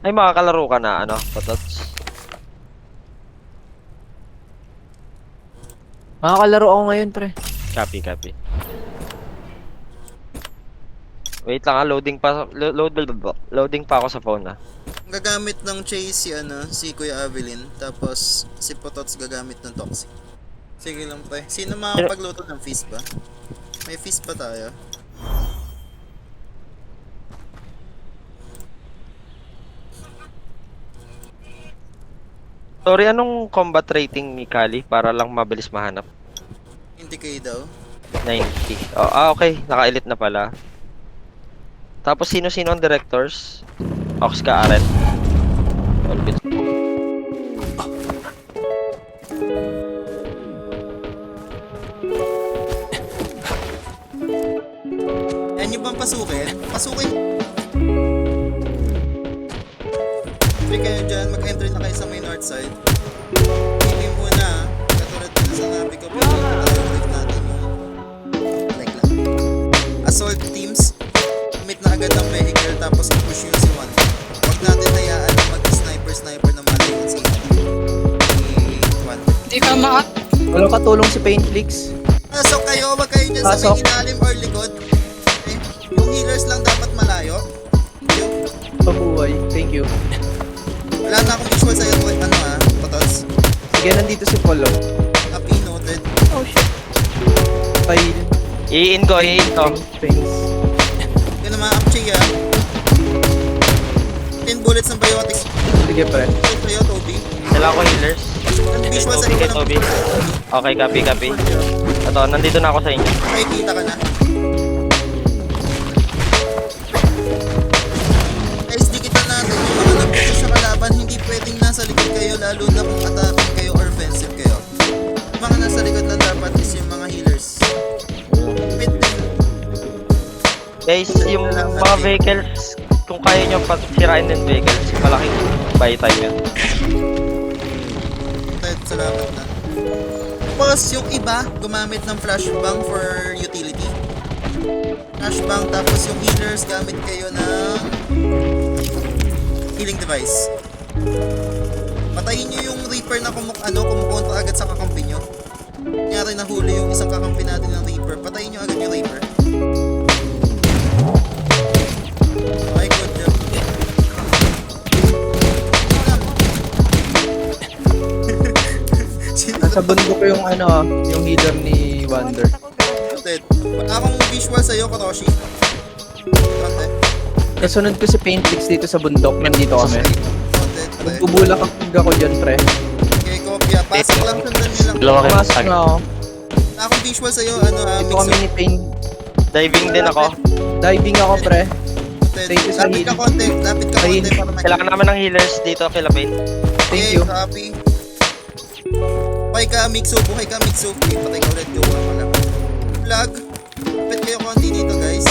Ay, makakalaro ka na, ano, Patots? Makakalaro ako ngayon, pre. Copy, copy. Wait lang, loading pa, loading pa ako sa phone, ah. Gagamit ng Chase si, si Kuya Avelin. Tapos si Potots gagamit ng Toxic. Sige lang pre. Sino makakapagluto ng feast ba? May feast ba tayo? Sorry, anong combat rating ni Kali para lang mabilis mahanap? Hindi kayo daw. 90. Oh, okay. Naka-elite na pala. Tapos sino-sino ang directors? Ox ka, Aret. Olbit. Yan yung bang pasukin? Pasukin! Sige kayo dyan, mag-enter na kayo sa may north side. Hindi muna, katulad na sa nabi ko, pero tayo ulit natin yung like lang. Assault teams, commit na agad ng vehicle tapos i-push yung si Juan. Huwag natin hayaan na mag-sniper na malayon si Juan. Hindi ka maat. Walang katulong si Paintflix. So kayo, wag kayo dyan sa Pasok. may ilalim or likod. Okay? Yung healers lang dapat malayo. Yung Pabuhay. Thank you. wala na akong visual sa'yo, Potots. Sige, nandito si Polo. Copy, noted. Oh, shit. File. I-in ko. Thanks. Yun naman, Apchi, 10 bullets ng biotics. Sige, pre. Sa'yo, Toby. Dala ko healers. Yung visual Toby, sa'yo kay Toby. Okay, copy. Ito, nandito na ako sa inyo. Makikita ka na. Guys, dikitan natin yung mga nag-push sa kalaban. Hindi pwedeng nasa likod kayo, lalo na kung attacking kayo or offensive kayo. Mga nasa likod lang dapat is yung mga healers. Wait, Guys, yung mga vehicles, kung kaya nyo sirain ng vehicles, malaking buy time yun. Ted, salamat na. Tapos yung iba, gumamit ng flashbang for utility. Flashbang, tapos yung healers, gamit kayo ng healing device. Patayin nyo yung Reaper na kumukontra agad sa kakampi nyo. Kunyari nahuli yung isang kakampi natin ng Reaper, patayin nyo agad yung Reaper. Okay, good job. Nasa bundok yung yung healer ni Wonder. Ted, wala akong visual sa'yo, Koroshi. Content. Kasunod ko si Paintflix dito sa bundok. Nandito kami. Content, pre. Magbubulak ako dyan, pre. Okay, kopya. Pasok lang, sundan nyo lang. Dalawa kayo Pumasok na ako. Wala akong visual sa'yo, Dito kami ni Paint. Diving din ako. Diving ako, pre. Ted, Thank you sa lapit ka healing. konti, lapit ka Ay, konti para Kailangan naman ng healers dito kay Lapin. Thank you. Copy. Buhay ka, Mixu. Buhay ka, Mixu. Okay, patay ka ulit. Gawa mo lang. Flag. Lapit kayo konti dito, guys.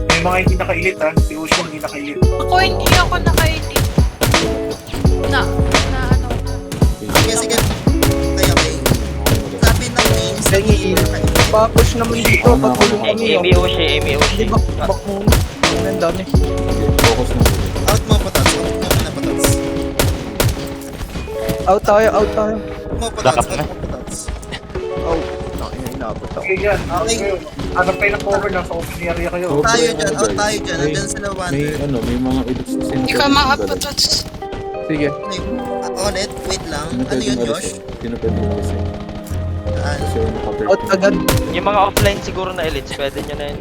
May mga hindi naka-elite ha. Si Ushi hindi naka-elite. Hindi ako naka-edit. Na ano. Okay, sige. Okay. Sabi ng names. Sige, pa-push naman dito. Patulong kami. Amy Oshi. Hindi ba? Bak muna. Ang dami. Out mo, Patats. Out mo muna, Patats. Out tayo. Out mo, Patats. Out mo, Patats. Out. Inabot ako. Okay yan. Okay. Hanap kayo ng cover lang sa open area kayo. Out tayo dyan. Out tayo dyan. Nandyan sila Wonder. May mga edits na Hindi ka maat, Patots. Sige. Ulit, wait lang. Ano yun, Josh? Sino pwede mag-isip? Saan? Kasi yung naka-perfect. Out agad. Yung mga offline siguro na elites, pwede nyo na yun.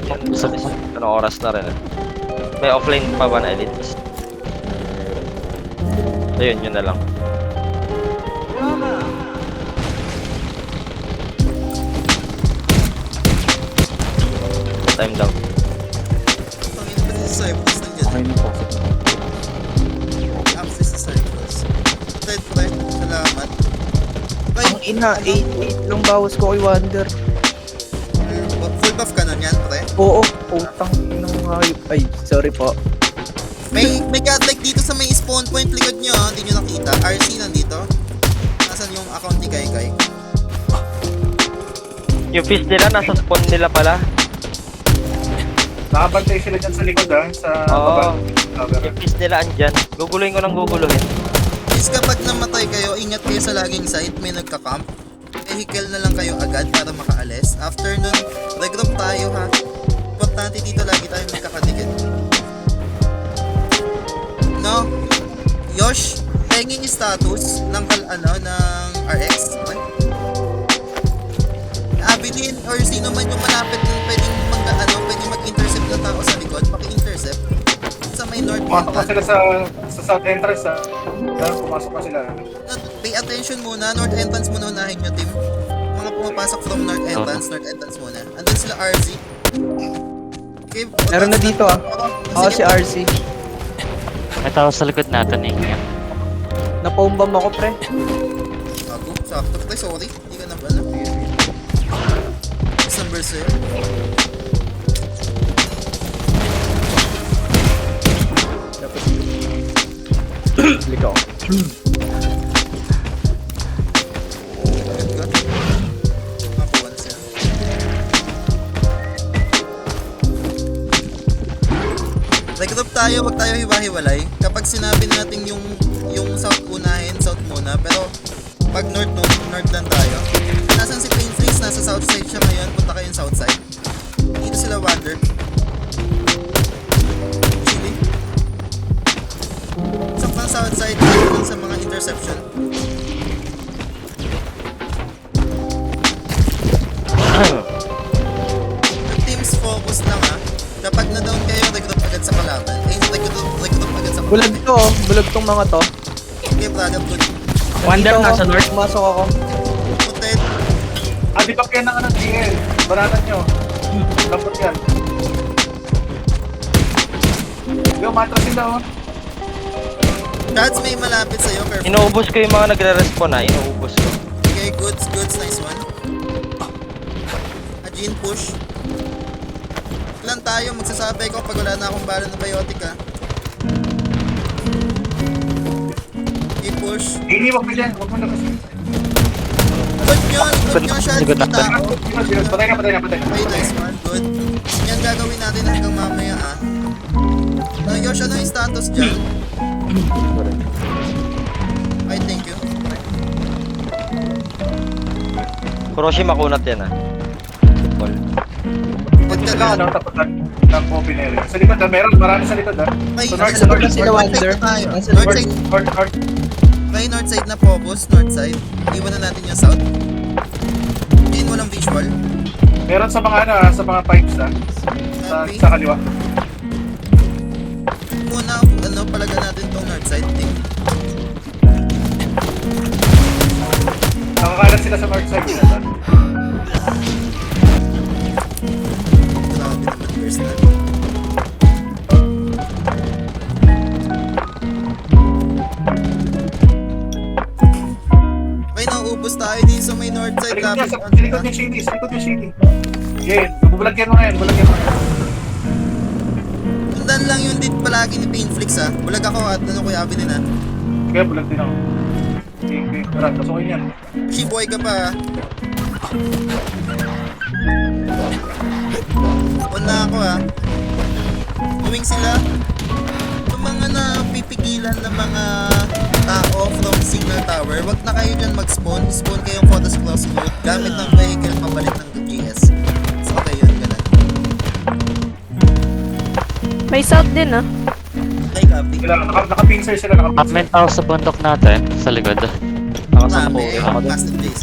Ano oras na rin. May offline pa ba na elites? Ayun, yun na lang. Time down. Pangin pa si Cyprus nandyan. Okay na pasok. Access sa Cyprus. Ted, pre. Salamat. Ay, Ang ina, 8 lang bawas ko kay Wonder. full buff ka na yan, pre. Oo, utang ng hayop. Ay, sorry po. May godlike dito sa may spawn point likod nyo, hindi nyo nakita. RC nandito. Nasaan yung account ni Kai? Yung fish nila, nasa spawn nila pala. Nakabantay sila dyan sa likod sa Oo. baba. Cover. Yung piece nila andyan. Guguluhin ko ng guguluhin. Please kapag namatay kayo, ingat kayo sa laging site, may nagka-camp. Vehicle na lang kayo agad para makaalis. After nun, regroup tayo ha. Importante dito lagi tayo magkakadikit. No? Yosh, penging status ng ng RX. Okay? Abilin or sino man yung malapit ng pwedeng pwedeng mag-intercept na tao sa likod, paki-intercept sa may north Pumasok pa entrance. sila sa south entrance pumasok pa sila. Pay attention muna, north entrance muna unahin nyo, team. Mga pumapasok from north entrance muna. Andun sila RZ. Okay, Meron na dito Oo, si RC. May tao sa likod natin eh. Napaumbam ako, pre. Ako, sakto. Pre, sorry. Hindi ka na ba, December sa'yo. Click ako. Agad ka. Makuha na siya. Regroup tayo, wag tayo hiwa-hiwalay. Kapag sinabi natin yung south unahin, south muna. Pero pag north lang tayo. Nasaan si Painfreeze? Nasa south side siya ngayon. Punta kayong south side. Dito sila wander. Chili. Sa pang south side, dito lang sa mga interception. Yung teams focus lang Kapag na-down kayo, regroup agad sa kalaban. Regroup agad sa Bulag kalaban. to, bulag tong mga to. Okay, brother, good. Wander nasa north. Pumasok ako. Putet. Di ba kaya ng DL? Banatan nyo. Lapot yan. Yung matra sila Chats, may malapit sa'yo, careful. Inuubos ko yung mga nagre-respawn inuubos ko. Okay, goods, nice one. Ajin, push. Ilan tayo, magsasabay ko pag wala na akong bala ng biotic Okay, push. Hindi, wag mo dyan. Wag mo na kasi. Good nyo, shots, may tao. Patay na. Okay, nice one, good. Yan gagawin natin hanggang mamaya Yosh, ano yung status dyan? Okay, thank you. Kuroshi makunat yan Ball. Sila taputan ng open area. Sa likod marami sa likod Okay, So, north nasa likod na sila, north Wander. side na tayo. Nasa North likod. side. North. Okay, north side na focus, north side. Iwan na natin yung south. Tingin mo ng visual. Meron sa mga sa mga pipes Okay. sa kaliwa. Muna, palagan natin tong north side. Nakakalat sila sa north side nila. Grabe naman first na. Okay, nauubos tayo din sa may north Sa side. likod niya, Grabe. sa likod niya shady. Yeah, bubulagyan mo ngayon. Tundan lang yung dit palagi ni Painflix Bulag ako at Kuya Abinin Kaya bulag din ako. Okay, tara, pasukin yan. Pushy boy ka pa Una ako Tuwing sila yung mga napipigilan ng mga tao from signal tower, wag na kayo dyan mag-spawn. Spawn kayong photos close route gamit ng vehicle pabalik ng GS. So okay yun, ganun. May south din Okay, copy. Naka-pincer sila, May tao sa bundok natin, sa likod. Nakasama ko. Dami, Master JC.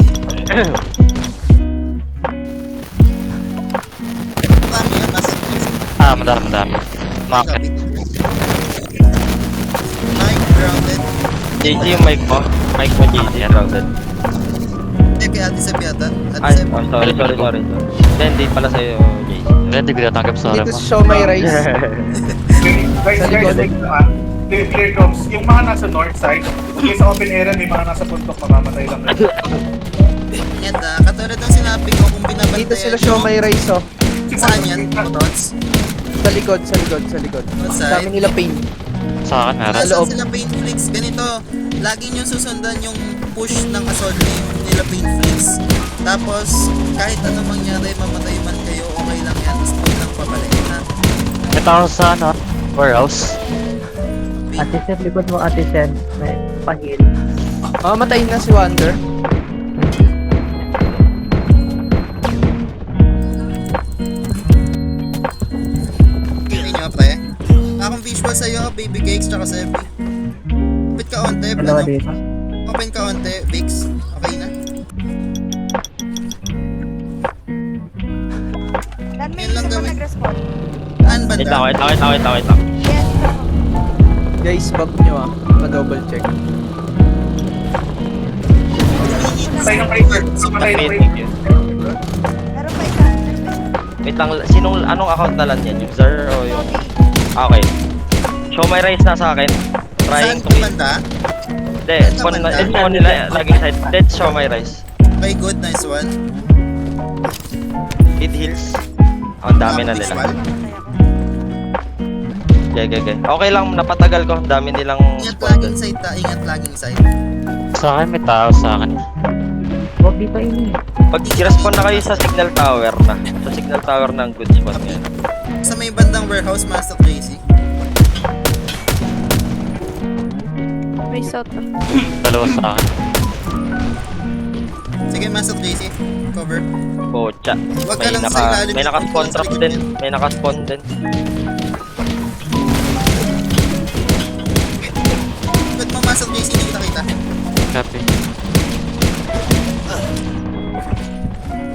Dami yan, Master JC. Madami. Market. Copy. Mike, grounded. JG yung mic mo. Mic mo JG, grounded. Hindi, kay Ate Seb yata. Ate Ay, Seb. sorry. Hindi pala sa'yo, JG. Hindi ko natanggap sa Dito mo. sa show may rice. Guys, Sa likod. clear drops. Yung mga nasa north side, okay, sa open area, may mga nasa bundok, mamamatay lang. Yan katulad ng sinabi ko kung binabantayan Dito sila show may rice Saan yan? Dots? Sa likod. Outside? Dami nila pain. Sa akin, meron. Sa loob. Saan sila Painflix? Ganito, lagi nyo susundan yung push ng assault lane nila Painflix. Tapos, kahit ano mangyari, mamatay man kayo, okay lang yan. Tapos doon lang pabalik ako sa ano, warehouse. Ate Sen, likod mo Ate Sen. May pahil. Matay na si Wonder. Okay nyo, pre. Akong visual sa'yo, baby cakes, tsaka Sebi. Kapit ka onte, Dalawa ano? dito. Open ka onte, Bix. Okay na. Dan may Yan lang isa pa gawin. nag-respond. Saan Wait lang, banda? wait lang. Yes. Guys, bug nyo Pa-double check. Patay ng Razer. Patay ng Razer. Meron pa isa. Wait lang, anong account na lang yan? User o yung... Ah, okay. Show my rise na sa akin. Saan Trying to ka kill. banda? Hindi, spawn nila laging side. Let's show my rise. Okay, good. Nice one. Mid hills. Ang dami na nila. Visual. Okay. Okay lang, napatagal ko. Ang dami nilang Ingat spawn laging doon. side ta. Ingat laging side. Sa akin, may tao sa akin. Huwag dito ini. Pag respawn na kayo sa signal tower na. Sa signal tower ng good spot ngayon. Sa may bandang warehouse, Master Tracy. May south na. Dalawa sa akin. Sige, Master Tracy. Cover. Pocha. Huwag ka lang sa ilalim. May naka-spawn trap din. May naka-spawn din. Good mo, Master Tracy. Hindi kita kita. Copy.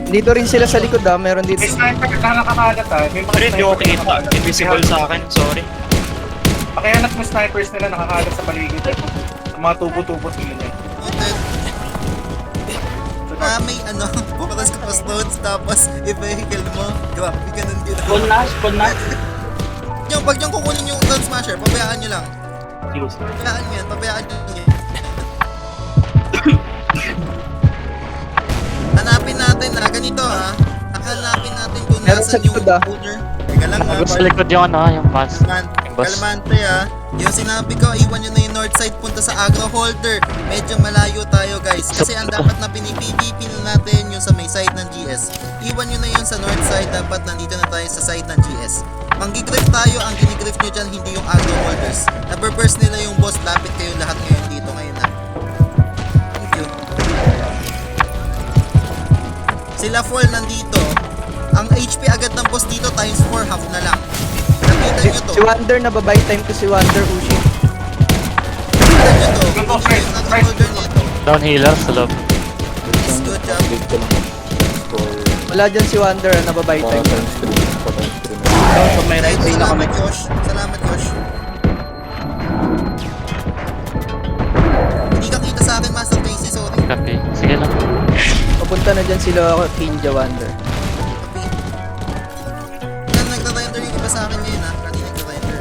Dito rin sila sa likod Meron dito. May sniper na nakakalat May mga Hindi ako sniper kita. na Invisible sa akin, sorry. Pakihanap mo snipers nila nakakalat sa paligid. Ang mga tubo-tubo nila niya. Noted. May bukas ka pa stones, tapos i-vehicle mo. Grabe, ganun din. Spawn na. Pag yung kukunin yung Down Smasher, pabayaan nyo lang. Pabayaan nyo yan. Hanapin natin ganito hanapin natin kung Meron nasan sa yung likod, owner. Teka lang Sa likod yung yung pass. boss. Kalmante Yung sinabi ko, iwan nyo na yung north side punta sa agro holder. Medyo malayo tayo guys. Kasi ang dapat na pinipvp na natin yung sa may side ng GS. Iwan nyo na yun sa north side. Dapat nandito na tayo sa side ng GS. Manggigrift tayo. Ang ginigrift nyo dyan, hindi yung agro holders. Naburburst nila yung boss. Lapit kayo lahat ngayon dito ngayon Thank you. Sila full nandito. Ang HP agad ng boss dito times 4 half na lang. Nakita nyo to. Si Wonder, nababay time ko si Wonder Ushi. Nakita nyo to. Kung yung agro holder nito. Down healer sa loob. Yes, good job. Update ko lang for Wala dyan si Wonder, nababay time. times 3. Times 3. So may right way na kami. Salamat, Josh. Salamat, Josh. Hindi ka kita sa akin, Master Tracy. Sorry. Copy. Sige lang. Papunta na dyan sila Kinja Wonder. Copy. Nagtatender yung iba sa akin ngayon, Kanina nagtatender.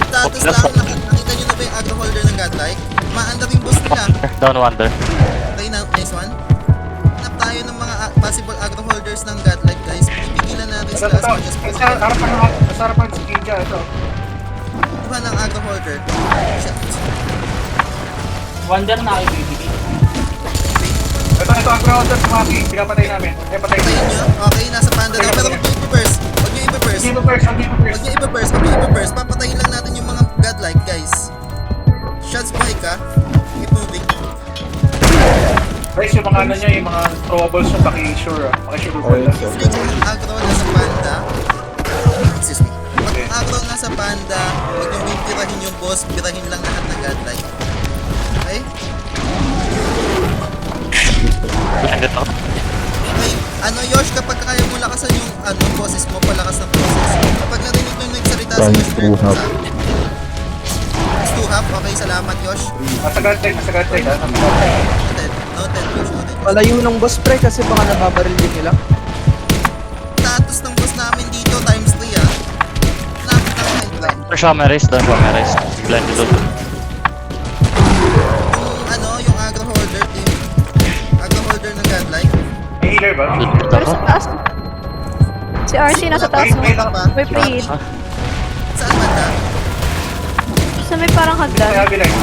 Status lang, nakita nyo na ba yung agro holder ng Godlike? Maanda yung boss nila. Down wonder. Okay na, nice one. Hanap tayo ng mga possible agro holders ng Godlike, guys. Pipigilan natin sila as much as possible. Sa harapan si Kinja ito. Kuha ng agro holder. Shit. Wonder na kayo bibigay. Ito ang ground sa Maki. Pinapatay namin. Patay Patayin nyo. Okay, nasa panda na. Pero huwag nyo i-burst. Huwag nyo i-burst. Hindi mo first. Huwag nyo i-burst. Huwag nyo i-burst. Papatayin lang natin yung mga Godlike, guys. Shots buhay ka. Keep moving. Guys, yung mga yung mga throwables yung paki-sure Paki-sure ko lang. Flick ang agro nasa panda. Excuse me. Pag ang agro nasa panda, huwag nyo pirahin yung boss. Pirahin lang lahat ng Godlike. Okay? Blinded ako. Okay. Yosh, kapag kaya mo lakasan yung boses mo, palakas ng boses. Kapag narinig nyo yung nagsalita sa Times 2 half. Times 2 half. Okay, salamat, Yosh. Nasa god tag. Noted. Noted, Yosh. Noted. Malayo ng boss pre kasi baka nababaril din nila. Status ng boss namin dito, times 3 Napit ang headline. Show my race. Down show my race. Blinded doon. Yung agro holder team. Agro holder ng Godlike. May healer ba? Blinded Pero ako. sa taas. Si RC nasa taas mo. May pre-hit. Saan banda? Sa may parang May hagdan. heavy line.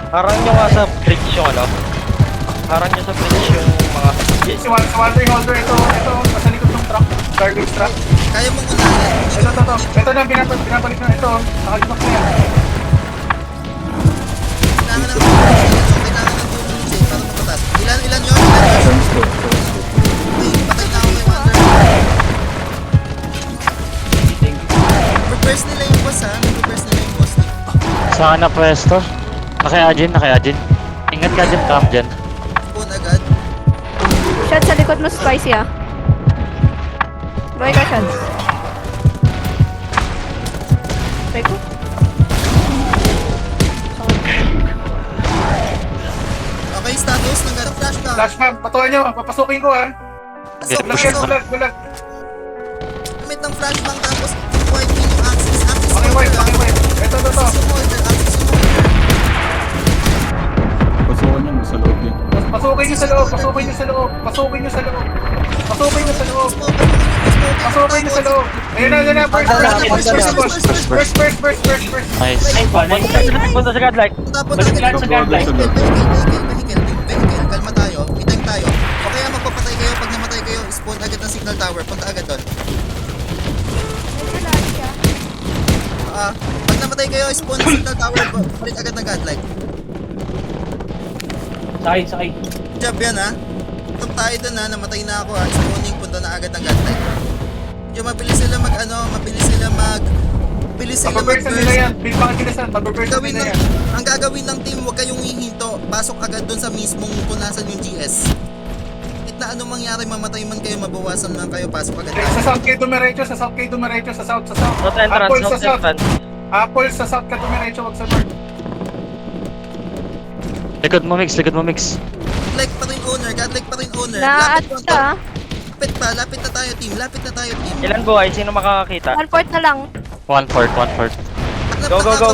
Harang nyo nga sa bridge yung Harang nyo sa bridge yung mga Si Wandering Holder, ito, nasa likod ng truck. Garbage truck. Kaya mong unahin. Ito na, binabalik na ito. Nakalimak na yan. Kailangan ng tulong ni Jay para mapatas. Ilan yun? Okay, patay na ako kay Wonder. Reverse nila yung boss ha. Reverse nila yung boss. Saan na pwesto? Naka-Ajin. Ingat ka dyan, Cam dyan. Spawn agad. Shot sa likod mo, spicy ah. Buhay ka, Shot. Try ko. Okay, status ng gano'ng flashbang. Flashbang, patuloy nyo. Papasukin ko ha. Bulag. Gamit ng flashbang tapos white pin yung axis. Axis Pakiway. Ito. Axis yung holder. Axis yung holder. Pasukan niya, sa loob niya. Pasukin nyo sa loob. Ayun na. First. Nice. Punta sa godlike. Tapos vehicle. Kalma tayo. May time tayo. O kaya magpapatay kayo. Pag namatay kayo, spawn agad ng signal tower. Punta agad doon. Pag namatay kayo, spawn ng signal tower. Balik agad ng godlike. Sakay. Job yan ha. Itong tayo doon ha. Namatay na ako ha. Spawning. Punta na agad ng godlike. Yung mabilis sila Mag-burst nila yan. Big bang kinasan. Mag-burst nila yan. Ang gagawin ng team, huwag kayong hihinto. Pasok agad doon sa mismong punasan yung GS. Kahit na anong mangyari, mamatay man kayo, mabawasan man kayo, pasok agad tayo. Sa south kayo dumiretso. Sa south. North entrance. Apple sa south ka dumiretso. Wag sa north. Likod mo, Mix. Godlike pa rin owner. Na-at Lapit ka. lapit na tayo team. Ilan buhay? Sino makakakita? 1/4 na lang. 1/4. Go. Both.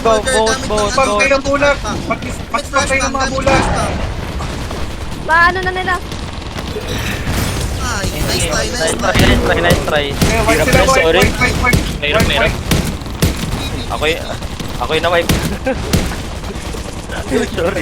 Pag kayo ng bulag. Mag-spam kayo ng mga bulag. Maano na nila? Ay, nice try. White sila, Sorry. white. Ako yung na-wipe. Sorry.